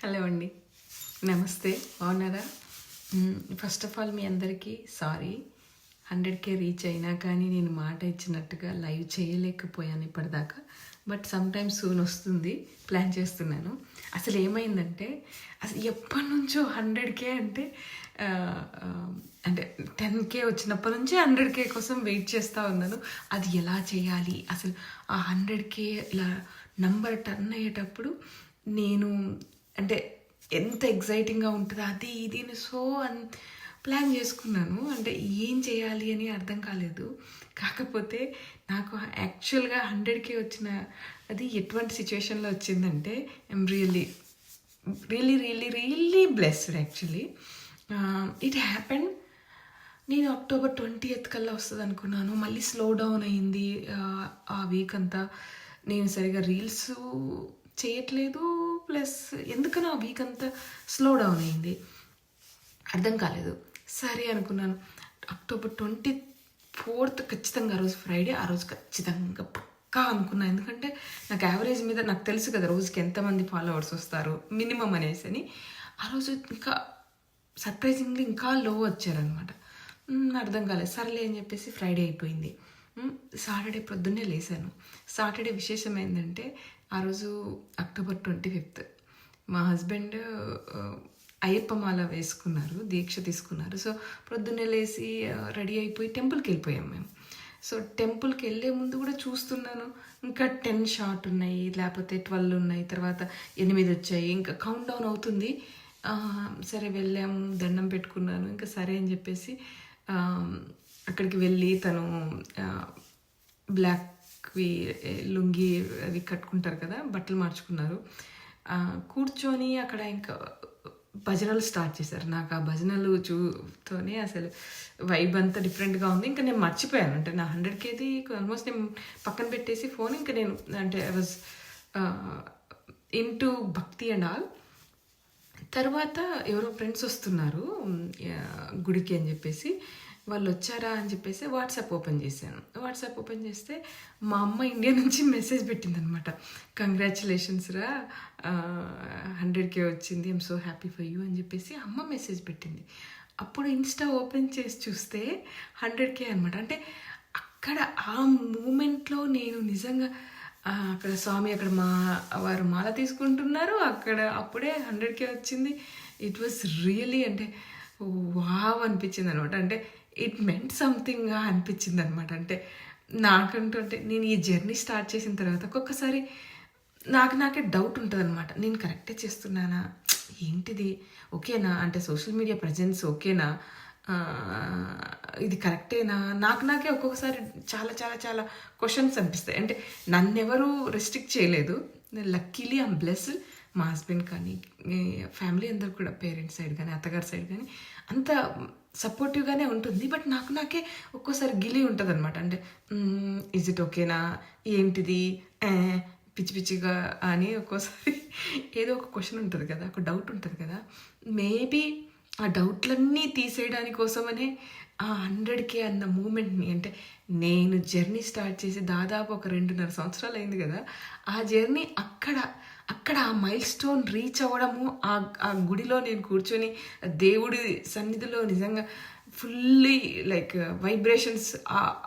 Hello అండి, నమస్తే. బాగున్నారా? ఫస్ట్ ఆఫ్ ఆల్ మీ అందరికీ సారీ. 100K రీచ్ అయినా కానీ నేను మాట ఇచ్చినట్టుగా లైవ్ చేయలేకపోయాను ఇప్పటిదాకా. బట్ సమ్ టైమ్స్ సూన్ వస్తుంది, ప్లాన్ చేస్తున్నాను. అసలు ఏమైందంటే, అసలు ఎప్పటి నుంచో 100K అంటే ఆ, ఆ, అంటే 10K వచ్చినప్పటి నుంచి 100K కోసం వెయిట్ చేస్తూ ఉన్నాను. అది ఎలా చేయాలి, అసలు ఆ 100K ఇలా నంబర్ టర్న్ అయ్యేటప్పుడు నేను అంటే ఎంత ఎగ్జైటింగ్గా ఉంటుందో అది ఇది ప్లాన్ చేసుకున్నాను. అంటే ఏం చేయాలి అని అర్థం కాలేదు. కాకపోతే నాకు యాక్చువల్గా 100K వచ్చిన అది ఎటువంటి సిచ్యువేషన్లో వచ్చిందంటే I'm really really really really blessed actually. It happen. నేను అక్టోబర్ 20th కల్లా వస్తుంది అనుకున్నాను. మళ్ళీ స్లో డౌన్ అయింది. ఆ వీక్ అంతా నేను సరిగా రీల్స్ చేయట్లేదు. ప్లస్ ఎందుకనో ఆ వీక్ అంతా స్లో డౌన్ అయింది, అర్థం కాలేదు. సరే అనుకున్నాను, అక్టోబర్ 24th ఖచ్చితంగా, ఆ రోజు ఫ్రైడే, ఆ రోజు ఖచ్చితంగా పక్కా అనుకున్నాను. ఎందుకంటే నాకు యావరేజ్ మీద నాకు తెలుసు కదా రోజుకి ఎంతమంది ఫాలోవర్స్ వస్తారు మినిమం అనేసి అని. ఆ రోజు ఇంకా సర్ప్రైజింగ్లీ ఇంకా లో వచ్చారనమాట. అర్థం కాలేదు. సర్లే అని చెప్పేసి ఫ్రైడే అయిపోయింది. సాటర్డే పొద్దున్నే లేసాను. సాటర్డే విశేషం ఏంటంటే, ఆ రోజు అక్టోబర్ 25th మా హస్బెండ్ అయ్యప్ప మాల వేసుకున్నారు, దీక్ష తీసుకున్నారు. సో పొద్దున్నే లేచి రెడీ అయిపోయి టెంపుల్కి వెళ్ళిపోయాం మేము. సో టెంపుల్కి వెళ్ళే ముందు కూడా చూస్తున్నాను, ఇంకా 10 షార్ట్ ఉన్నాయి, లేకపోతే 12 ఉన్నాయి, తర్వాత 8 వచ్చాయి, ఇంకా కౌంట్ డౌన్ అవుతుంది. సరే వెళ్ళాము, దండం పెట్టుకున్నాను. ఇంకా సరే అని చెప్పేసి అక్కడికి వెళ్ళి తను బ్లాక్వి లుంగి అవి కట్టుకుంటారు కదా, బట్టలు మార్చుకున్నారు. కూర్చొని అక్కడ ఇంకా భజనలు స్టార్ట్ చేశారు. నాకు ఆ భజనలు చూతోనే అసలు వైబ్ అంతా డిఫరెంట్గా ఉంది. ఇంకా నేను మర్చిపోయాను, అంటే నా 100Kది ఆల్మోస్ట్ నేను పక్కన పెట్టేసి ఫోన్, ఇంకా నేను అంటే ఐ వాజ్ ఇంటూ భక్తి అండ్ ఆల్. తర్వాత ఎవరో ఫ్రెండ్స్ వస్తున్నారు గుడికి అని చెప్పేసి, వాళ్ళు వచ్చారా అని చెప్పేసి వాట్సాప్ ఓపెన్ చేశాను. వాట్సాప్ ఓపెన్ చేస్తే మా అమ్మ ఇండియా నుంచి మెసేజ్ పెట్టిందనమాట. కంగ్రాచులేషన్స్ రా, 100K వచ్చింది, I'm so happy for you అని చెప్పేసి అమ్మ మెసేజ్ పెట్టింది. అప్పుడు ఇన్స్టా ఓపెన్ చేసి చూస్తే 100K అనమాట. అంటే అక్కడ ఆ మూమెంట్లో నేను నిజంగా అక్కడ స్వామి, అక్కడ వారు మాల తీసుకుంటున్నారు, అక్కడ అప్పుడే 100K వచ్చింది. ఇట్ వాస్ రియలీ అంటే వావ్ అనిపించింది అనమాట. అంటే ఇట్ మెంట్ సంథింగ్గా అనిపించింది అనమాట. అంటే నాకంటూ అంటే నేను ఈ జర్నీ స్టార్ట్ చేసిన తర్వాత ఒక్కొక్కసారి నాకే డౌట్ ఉంటుంది అనమాట. నేను కరెక్టే చేస్తున్నానా, ఏంటిది ఓకేనా, అంటే సోషల్ మీడియా ప్రజెన్స్ ఓకేనా, ఇది కరెక్టేనా, నాకే ఒక్కొక్కసారి చాలా చాలా చాలా క్వశ్చన్స్ అనిపిస్తాయి. అంటే నన్నెవరూ రెస్ట్రిక్ట్ చేయలేదు. Luckily I'm blessed. మా హస్బెండ్ కానీ ఫ్యామిలీ అందరు కూడా, పేరెంట్స్ సైడ్ కానీ అత్తగారి సైడ్ కానీ అంత సపోర్టివ్గానే ఉంటుంది. బట్ నాకే ఒక్కోసారి గిలి ఉంటుంది అనమాట. అంటే ఇజ్ ఇట్ ఓకేనా, ఏంటిది పిచ్చి పిచ్చిగా అని ఒక్కోసారి ఏదో ఒక క్వశ్చన్ ఉంటుంది కదా, ఒక డౌట్ ఉంటుంది కదా. మేబీ ఆ డౌట్లన్నీ తీసేయడానికి కోసమనే ఆ 100K అన్న మూమెంట్ని, అంటే నేను జర్నీ స్టార్ట్ చేసి దాదాపు ఒక 2.5 సంవత్సరాలు అయింది కదా, ఆ జర్నీ అక్కడ ఆ మైల్ స్టోన్ రీచ్ అవ్వడము, ఆ గుడిలో నేను కూర్చొని దేవుడి సన్నిధిలో నిజంగా ఫుల్లీ లైక్ వైబ్రేషన్స్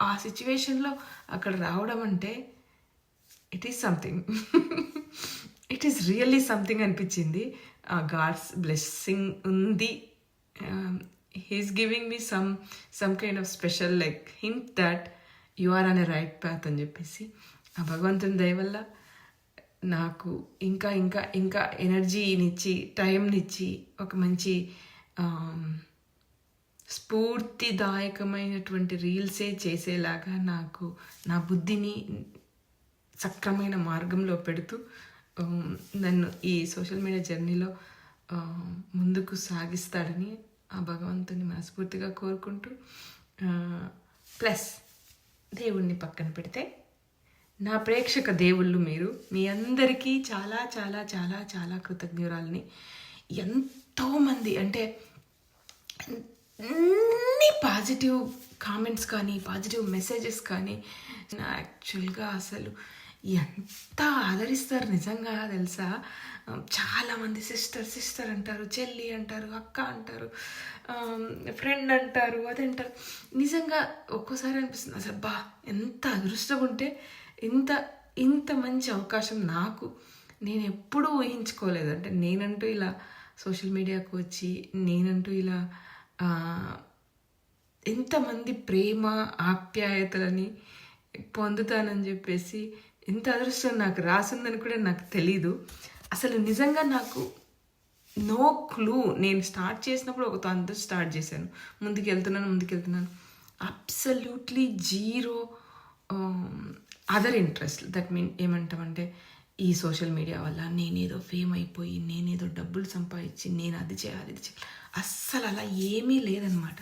ఆ సిచ్యువేషన్లో అక్కడ రావడం అంటే it is something. It is really something అనిపించింది. గాడ్స్ బ్లెస్సింగ్ ఉంది. He's giving me some kind of special like hint that you are on a right path అని చెప్పేసి. ఆ భగవంతుని దయ వల్ల నాకు ఇంకా ఇంకా ఇంకా ఎనర్జీనిచ్చి, టైంనిచ్చి, ఒక మంచి స్ఫూర్తిదాయకమైనటువంటి రీల్సే చేసేలాగా నాకు నా బుద్ధిని సక్రమైన మార్గంలో పెడుతూ నన్ను ఈ సోషల్ మీడియా జర్నీలో ముందుకు సాగిస్తాడని ఆ భగవంతుని మనస్ఫూర్తిగా కోరుకుంటూ, ప్లస్ దేవుణ్ణి పక్కన పెడితే నా ప్రేక్షక దేవుళ్ళు మీరు, మీ అందరికీ చాలా చాలా చాలా చాలా కృతజ్ఞురాలని. ఎంతోమంది అంటే అన్ని పాజిటివ్ కామెంట్స్ కానీ, పాజిటివ్ మెసేజెస్ కానీ, యాక్చువల్గా అసలు ఎంత ఆదరిస్తారు నిజంగా తెలుసా. చాలామంది సిస్టర్ అంటారు, చెల్లి అంటారు, అక్క అంటారు, ఫ్రెండ్ అంటారు, అది అంటారు. నిజంగా ఒక్కోసారి అనిపిస్తుంది అసలు బా ఎంత అదృష్టం ఉంటే ఇంత ఇంత మంచి అవకాశం నాకు నేను ఎప్పుడూ ఊహించుకోలేదు. అంటే నేనంటూ ఇలా సోషల్ మీడియాకు వచ్చి నేనంటూ ఇలా ఎంతమంది ప్రేమ ఆప్యాయతలని పొందుతానని చెప్పేసి ఇంత అదృష్టం నాకు రాసిందని కూడా నాకు తెలీదు. అసలు నిజంగా నాకు నో క్లూ. నేను స్టార్ట్ చేసినప్పుడు ఒక తంతో స్టార్ట్ చేశాను, ముందుకెళ్తున్నాను. Absolutely zero other interest. That mean ఏమంటామంటే ఈ సోషల్ మీడియా వల్ల నేనేదో ఫేమ్ అయిపోయి నేనేదో డబ్బులు సంపాదించి నేను అది చేయాలి ఇది చేయాలి, అస్సలు అలా ఏమీ లేదనమాట.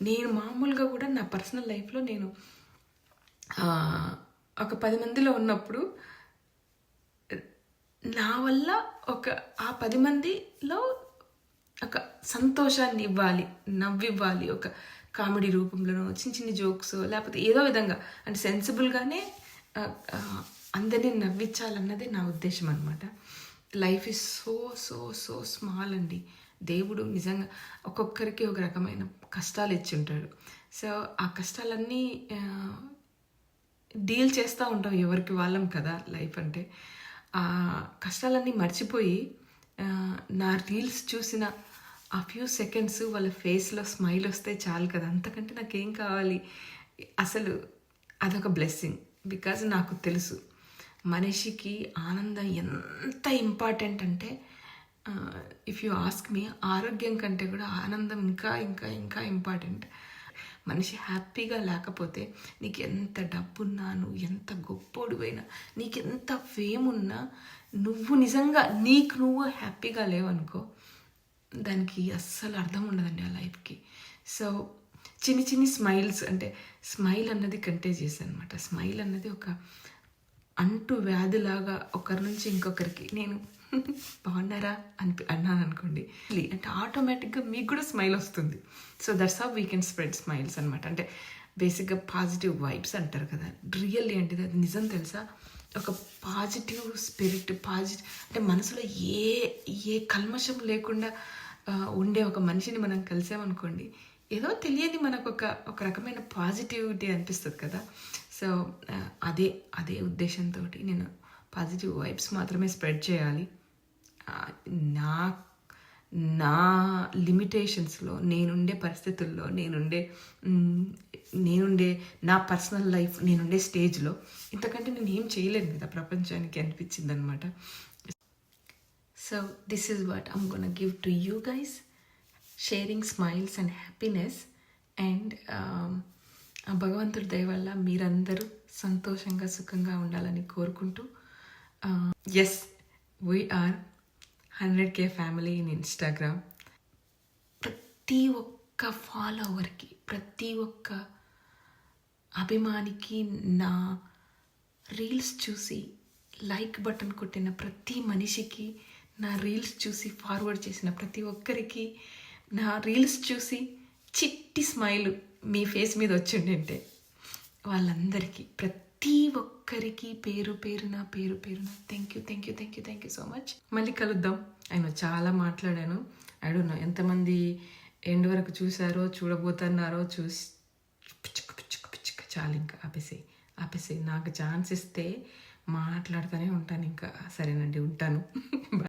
నేను మామూలుగా కూడా నా పర్సనల్ లైఫ్లో నేను ఒక 10 మందిలో ఉన్నప్పుడు నా వల్ల ఆ 10 మందిలో ఒక సంతోషాన్ని ఇవ్వాలి, నవ్వివ్వాలి, ఒక కామెడీ రూపంలోనో చిన్న జోక్స్ లేకపోతే ఏదో విధంగా అంటే సెన్సిబుల్గానే అందరినీ నవ్వించాలన్నదే నా ఉద్దేశం అనమాట. Life is so so so small అండి. దేవుడు నిజంగా ఒక్కొక్కరికి ఒక రకమైన కష్టాలు ఇచ్చి ఉంటాడు. సో ఆ కష్టాలన్నీ డీల్ చేస్తూ ఉంటాం, ఎవరికి వాళ్ళం కదా లైఫ్ అంటే. ఆ కష్టాలన్నీ మర్చిపోయి నా రీల్స్ చూసిన ఆ ఫ్యూ సెకండ్స్ వాళ్ళ ఫేస్లో స్మైల్ వస్తే చాలు కదా, అంతకంటే నాకేం కావాలి. అసలు అదొక బ్లెస్సింగ్. బికాజ్ నాకు తెలుసు మనిషికి ఆనందం ఎంత ఇంపార్టెంట్ అంటే, ఇఫ్ యూ ఆస్క్ మీ, ఆరోగ్యం కంటే కూడా ఆనందం ఇంకా ఇంకా ఇంకా ఇంపార్టెంట్. మనిషి హ్యాపీగా లేకపోతే నీకు ఎంత డబ్బున్నా, నువ్వు ఎంత గొప్పోడివైనా, నీకు ఎంత ఫేమ్ ఉన్నా, నువ్వు నిజంగా నీకు నువ్వు హ్యాపీగా లేవనుకో, దానికి అస్సలు అర్థం ఉండదండి ఆ లైఫ్కి. సో చిన్ని స్మైల్స్, అంటే స్మైల్ అన్నది కంటేజియస్ అనమాట. స్మైల్ అన్నది ఒక అంటు వ్యాధిలాగా ఒకరి నుంచి ఇంకొకరికి. నేను బాగున్నారా అన్నాను అనుకోండి, అంటే ఆటోమేటిక్గా మీకు కూడా స్మైల్ వస్తుంది. So that's how we can spread smiles అనమాట. అంటే బేసిక్గా పాజిటివ్ వైబ్స్ అంటారు కదా, రియల్లీ అంటే అది నిజం తెలుసా. ఒక పాజిటివ్ స్పిరిట్, అంటే మనసులో ఏ కల్మషం లేకుండా ఉండే ఒక మనిషిని మనం కలిసామనుకోండి, ఏదో తెలియని మనకు ఒక రకమైన పాజిటివిటీ అనిపిస్తుంది కదా. సో అదే ఉద్దేశంతో నేను పాజిటివ్ వైబ్స్ మాత్రమే స్ప్రెడ్ చేయాలి. నా లిమిటేషన్స్లో, నేనుండే పరిస్థితుల్లో, నేనుండే నా పర్సనల్ లైఫ్, నేనుండే స్టేజ్లో ఇంతకంటే నేను ఏం చేయలేను కదా ప్రపంచానికి అనిపించింది అనమాట. So this is what I'm gonna give to you guys, sharing smiles and happiness. And భగవంతుడి దయ వల్ల మీరందరూ సంతోషంగా సుఖంగా ఉండాలని కోరుకుంటూ, yes, we are 100K family in Instagram. ప్రతి ఒక్క ఫాలోవర్కి, ప్రతి ఒక్క అభిమానికి, నా రీల్స్ చూసి లైక్ బటన్ కొట్టిన ప్రతి మనిషికి, నా రీల్స్ చూసి ఫార్వర్డ్ చేసిన ప్రతి ఒక్కరికి, నా రీల్స్ చూసి చిట్టి స్మైల్ మీ ఫేస్ మీద వచ్చిండంటే వాళ్ళందరికీ, ప్రతి ఒక్కరికి పేరు పేరున థ్యాంక్ యూ సో మచ్. మళ్ళీ కలుద్దాం. ఆయన చాలా మాట్లాడాను. ఐ డోంట్ నో ఎంతమంది ఎండ్ వరకు చూసారో, చూడబోతున్నారో. చూసి చాలు, ఇంకా ఆపేసేయి. నాకు ఛాన్స్ ఇస్తే మాట్లాడుతూనే ఉంటాను ఇంకా. సరేనండి, ఉంటాను.